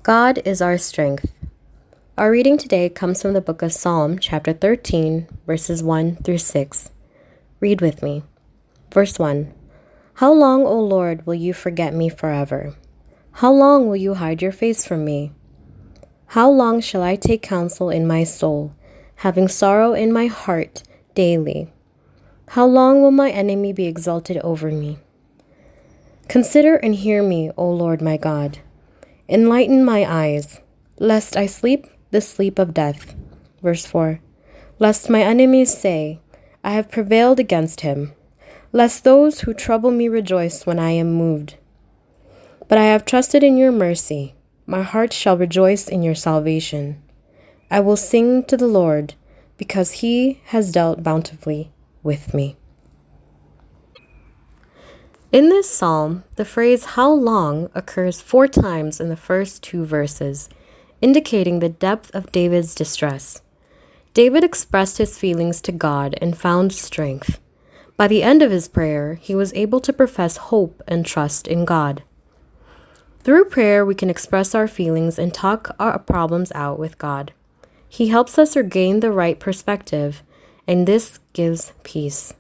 God is our strength. Our reading today comes from the book of Psalm, chapter 13, verses 1 through 6. Read with me. Verse 1. How long, O Lord, will you forget me forever? How long will you hide your face from me? How long shall I take counsel in my soul, having sorrow in my heart daily? How long will my enemy be exalted over me? Consider and hear me, O Lord my God. Enlighten my eyes, lest I sleep the sleep of death. Verse 4. Lest my enemies say, I have prevailed against him. Lest those who trouble me rejoice when I am moved. But I have trusted in your mercy. My heart shall rejoice in your salvation. I will sing to the Lord, because he has dealt bountifully with me. In this psalm, the phrase how long occurs 4 times in the first 2 verses, indicating the depth of David's distress. David expressed his feelings to God and found strength. By the end of his prayer, he was able to profess hope and trust in God. Through prayer, we can express our feelings and talk our problems out with God. He helps us regain the right perspective, and this gives peace.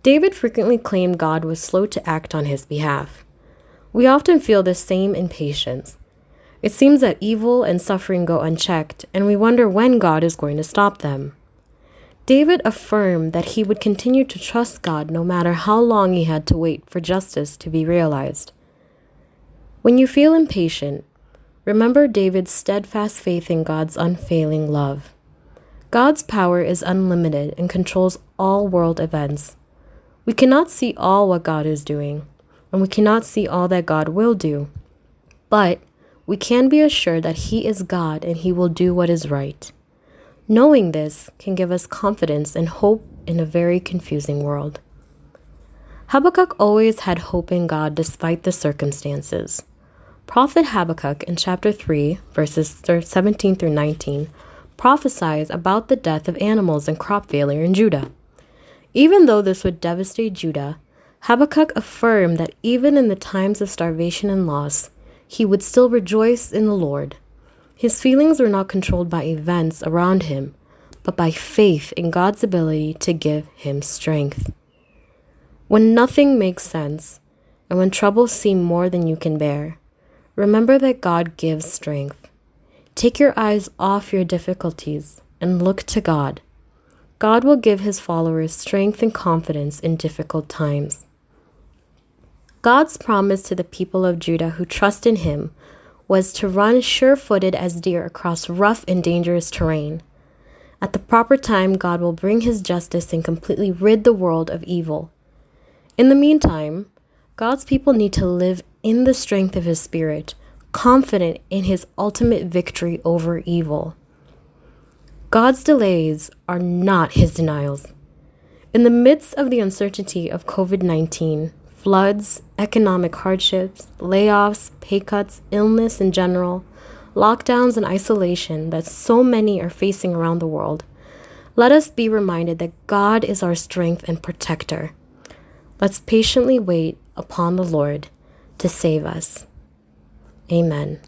David frequently claimed God was slow to act on his behalf. We often feel the same impatience. It seems that evil and suffering go unchecked, and we wonder when God is going to stop them. David affirmed that he would continue to trust God no matter how long he had to wait for justice to be realized. When you feel impatient, remember David's steadfast faith in God's unfailing love. God's power is unlimited and controls all world events. We cannot see all what God is doing, and we cannot see all that God will do. But we can be assured that he is God and he will do what is right. Knowing this can give us confidence and hope in a very confusing world. Habakkuk always had hope in God despite the circumstances. Prophet Habakkuk in chapter 3, verses 17 through 19, prophesies about the death of animals and crop failure in Judah. Even though this would devastate Judah, Habakkuk affirmed that even in the times of starvation and loss, he would still rejoice in the Lord. His feelings were not controlled by events around him, but by faith in God's ability to give him strength. When nothing makes sense, and when troubles seem more than you can bear, remember that God gives strength. Take your eyes off your difficulties and look to God. God will give his followers strength and confidence in difficult times. God's promise to the people of Judah who trust in him was to run sure-footed as deer across rough and dangerous terrain. At the proper time, God will bring his justice and completely rid the world of evil. In the meantime, God's people need to live in the strength of his Spirit, confident in his ultimate victory over evil. God's delays are not his denials. In the midst of the uncertainty of COVID-19, floods, economic hardships, layoffs, pay cuts, illness in general, lockdowns and isolation that so many are facing around the world, let us be reminded that God is our strength and protector. Let's patiently wait upon the Lord to save us. Amen.